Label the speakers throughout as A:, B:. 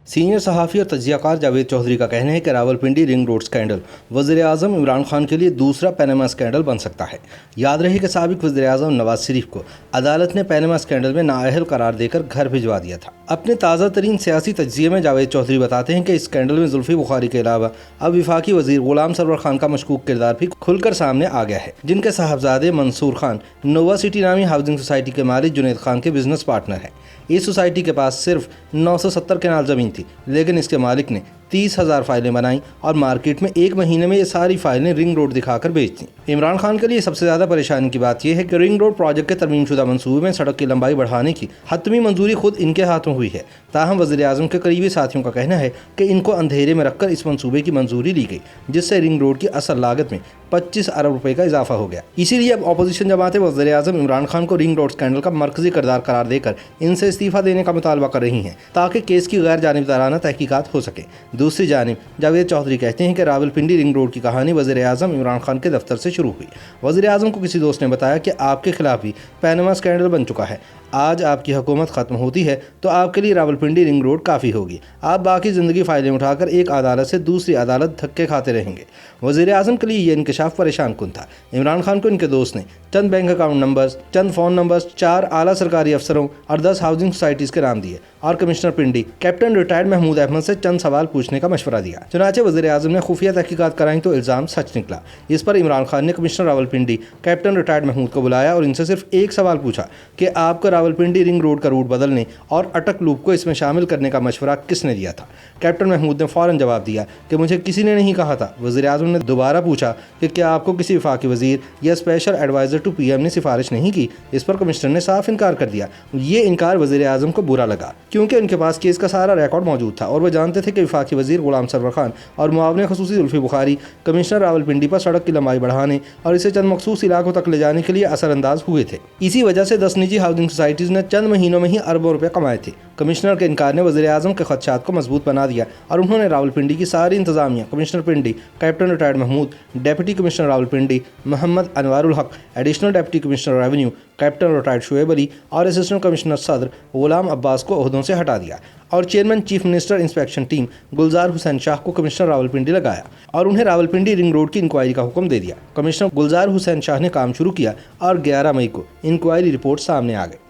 A: Senior صحافی اور تجزیہ کار جاوید چودھری کا کہنا ہے کہ راولپنڈی رنگ روڈ اسکینڈل وزیر اعظم عمران خان کے لیے دوسرا پیناما اسکینڈل بن سکتا ہے۔ یاد رہے کہ سابق وزیر اعظم نواز شریف کو عدالت نے پیناما اسکینڈل میں نااہل قرار دے کر گھر بھجوا دیا تھا۔ اپنے تازہ ترین سیاسی تجزیے میں جاوید چودھری بتاتے ہیں کہ اس اسکینڈل میں زلفی بخاری کے علاوہ اب وفاقی وزیر غلام سرور خان کا مشکوک کردار بھی کھل کر سامنے آ گیا ہے، جن کے صاحبزادے منصور خان نووا سٹی نامی ہاؤسنگ سوسائٹی کے مالک جنید خان کے بزنس پارٹنر ہیں۔ اس سوسائٹی کے پاس صرف 970 کنال زمین تھی، لیکن اس کے مالک نے 30,000 فائلیں بنائیں اور مارکیٹ میں ایک مہینے میں یہ ساری فائلیں رنگ روڈ دکھا کر بیچ دیں۔ عمران خان کے لیے سب سے زیادہ پریشانی کی بات یہ ہے کہ رنگ روڈ پروجیکٹ کے ترمیم شدہ منصوبے میں سڑک کی لمبائی بڑھانے کی حتمی منظوری خود ان کے ہاتھوں ہوئی ہے، تاہم وزیر اعظم کے قریبی ساتھیوں کا کہنا ہے کہ ان کو اندھیرے میں رکھ کر اس منصوبے کی منظوری لی گئی، جس سے رنگ روڈ کی اصل لاگت میں 25 ارب روپے کا اضافہ ہو گیا۔ اسی لیے اب اپوزیشن جماعتیں وزیر اعظم عمران خان کو رنگ روڈ اسکینڈل کا مرکزی کردار قرار دے کر ان سے استعفیٰ دینے کا مطالبہ کر رہی ہیں، تاکہ کیس کی غیر جانبدارانہ تحقیقات ہو سکیں۔ دوسری جانب جاوید چودھری کہتے ہیں کہ راولپنڈی رنگ روڈ کی کہانی وزیر اعظم عمران خان کے دفتر سے شروع ہوئی۔ وزیر اعظم کو کسی دوست نے بتایا کہ آپ کے خلاف بھی پیناما اسکینڈل بن چکا ہے، آج آپ کی حکومت ختم ہوتی ہے تو آپ کے لیے راولپنڈی رنگ روڈ کافی ہوگی، آپ باقی زندگی فائلیں اٹھا کر ایک عدالت سے دوسری عدالت دھکے کھاتے رہیں گے۔ وزیر اعظم کے لیے یہ انکشاف پریشان کن تھا۔ عمران خان کو ان کے دوست نے چند بینک اکاؤنٹ نمبرز، چند فون نمبرز، 4 اعلیٰ سرکاری افسروں اور 10 ہاؤسنگ سوسائٹیز کے نام دیے اور commissioner Pindi captain retired Mahmood Ahmed سے چند سوال پوچھنے کا مشورہ دیا۔ چنانچہ وزیر اعظم نے خفیہ تحقیقات کرائیں تو الزام سچ نکلا۔ اس پر عمران خان نے commissioner Rawalpindi captain retired Mahmood کو بلایا اور ان سے صرف ایک سوال پوچھا کہ آپ کو راولپنڈی رنگ روڈ کا روٹ بدلنے اور اٹک لوپ کو اس میں شامل کرنے کا مشورہ کس نے دیا تھا؟ کیپٹن محمود نے فوراً جواب دیا کہ مجھے کسی نے نہیں کہا تھا۔ وزیر اعظم نے دوبارہ پوچھا کہ کیا آپ کو کسی وفاقی وزیر یا special adviser to P M نے سفارش نہیں کی؟ اس پر کمشنر نے صاف انکار کر دیا۔ یہ انکار وزیر اعظم کو برا لگا، کیونکہ ان کے پاس کیس کا سارا ریکارڈ موجود تھا اور وہ جانتے تھے کہ وفاقی وزیر غلام سرور خان اور معاون خصوصی زلفی بخاری کمشنر راولپنڈی پر سڑک کی لمبائی بڑھانے اور اسے چند مخصوص علاقوں تک لے جانے کے لیے اثر انداز ہوئے تھے۔ اسی وجہ سے 10 نجی ہاؤسنگ سوسائٹیز نے چند مہینوں میں ہی اربوں روپے کمائے تھے۔ کمشنر کے انکار نے وزیر اعظم کے خدشات کو مضبوط بنا دیا اور انہوں نے راولپنڈی کی ساری انتظامیہ، commissioner Pindi captain retired Mahmood, deputy commissioner Rawalpindi Muhammad Anwar ul Haq, additional deputy commissioner revenue captain retired Shoaib Ali اور اسسٹنٹ کمشنر صدر غلام عباس کو عہدوں سے ہٹا دیا اور chairman chief minister inspection team Gulzar Hussain Shah کو کمشنر راولپنڈی لگایا اور انہیں راولپنڈی رنگ روڈ کی انکوائری کا حکم دے دیا۔ کمشنر گلزار حسین شاہ نے کام شروع کیا اور 11 مئی کو انکوائری رپورٹ سامنے آ گئی۔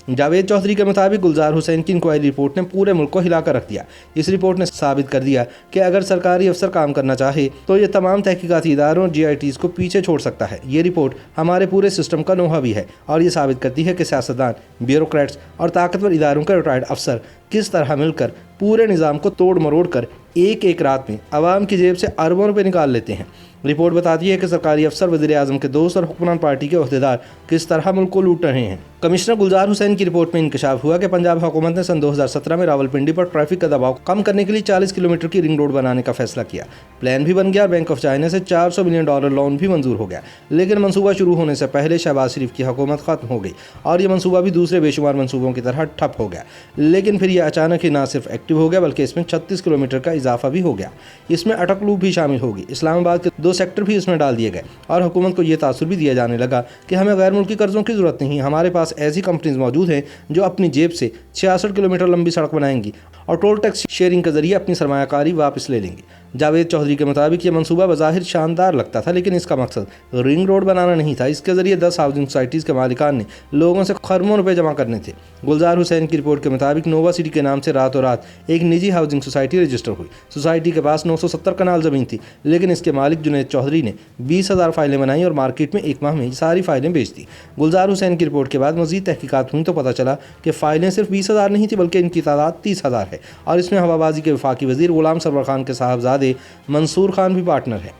A: جاوید چودھری کے مطابق گلزار حسین کی انکوائری رپورٹ نے پورے ملک کو ہلا کر رکھ دیا۔ اس رپورٹ نے ثابت کر دیا کہ اگر سرکاری افسر کام کرنا چاہے تو یہ تمام تحقیقاتی اداروں اور GITs کو پیچھے چھوڑ سکتا ہے۔ یہ رپورٹ ہمارے پورے سسٹم کا نوحہ بھی ہے اور یہ ثابت کرتی ہے کہ سیاستدان، بیوروکریٹس اور طاقتور اداروں کے ریٹائرڈ افسر کس طرح مل کر پورے نظام کو توڑ مروڑ کر ایک رات میں عوام کی جیب سے اربوں روپے نکال لیتے ہیں۔ رپورٹ بتاتی ہے کہ سرکاری افسر وزیر اعظم کے دوست اور حکمران پارٹی کے عہدیدار کس طرح ملک کو لوٹ رہے ہیں۔ کمشنر گلزار حسین کی رپورٹ میں انکشاف ہوا کہ پنجاب حکومت نے سن 2017 میں راولپنڈی پر ٹریفک کا دباؤ کم کرنے کے لیے 40 کلومیٹر کی رنگ روڈ بنانے کا فیصلہ کیا۔ پلان بھی بن گیا اور بینک آف چائنا سے $400 ملین لون بھی منظور ہو گیا، لیکن منصوبہ شروع ہونے سے پہلے شہباز شریف کی حکومت ختم ہو گئی اور یہ منصوبہ بھی دوسرے بے شمار منصوبوں کی طرح ٹھپ ہو گیا۔ لیکن پھر یہ اچانک ہی نہ صرف ایکٹیو ہو گیا بلکہ اس میں 36 کلومیٹر کا اضافہ بھی ہو گیا۔ اس میں اٹک لوپ بھی شامل ہوگی، اسلام آباد کے 2 سیکٹر بھی اس میں ڈال دیے گئے اور حکومت کو یہ تاثر بھی دیا جانے لگا کہ ہمیں غیر ملکی قرضوں کی ضرورت نہیں، ہمارے پاس ایسی کمپنیز موجود ہیں جو اپنی جیب سے 66 کلومیٹر لمبی سڑک بنائیں گی اور ٹول ٹیکس شیئرنگ کے ذریعے اپنی سرمایہ کاری واپس لے لیں گی۔ جاوید چودھری کے مطابق یہ منصوبہ بظاہر شاندار لگتا تھا، لیکن اس کا مقصد رنگ روڈ بنانا نہیں تھا۔ اس کے ذریعے 10 ہاؤسنگ سوسائٹیز کے مالکان نے لوگوں سے خربوں روپے جمع کرنے تھے۔ گلزار حسین کی رپورٹ کے مطابق نووا سٹی کے نام سے راتوں رات ایک نجی ہاؤسنگ سوسائٹی رجسٹر ہوئی۔ سوسائٹی کے پاس 970 کنال زمین تھی، لیکن اس کے مالک جنید چودھری نے 20,000 فائلیں بنائیں اور مارکیٹ میں ایک ماہ میں ساری فائلیں بیچ دیں۔ گلزار حسین کی رپورٹ کے بعد مزید تحقیقات ہوئیں تو پتہ چلا کہ فائلیں صرف 20,000 نہیں تھی بلکہ ان کی تعداد 30,000 ہے اور اس میں ہوا بازی کے وفاقی وزیر غلام سرور خان کے صاحبزادے منصور خان بھی پارٹنر ہیں۔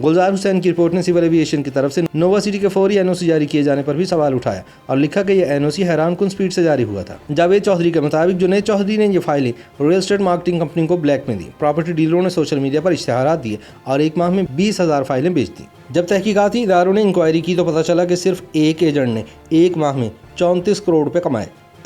A: گلزار حسین کی رپورٹ نے سول ایوی ایشن کی طرف سے نووا سٹی کے فوری NOC جاری کیے جانے پر بھی سوال اٹھایا اور لکھا کہ یہ NOC حیران کن سپیڈ سے جاری ہوا تھا۔ جاوید چودھری کے مطابق جنید چودھری نے یہ فائلیں ریل اسٹیٹ مارکیٹنگ کمپنی کو بلیک میں دی، پراپرٹی ڈیلروں نے سوشل میڈیا پر اشتہارات دیے اور ایک ماہ میں 20,000 فائلیں بیچ دیں۔ جب تحقیقاتی اداروں نے انکوائری کی تو پتہ چلا کہ صرف ایک ایجنٹ نے ایک ماہ میں 34 کروڑ روپے کمائے۔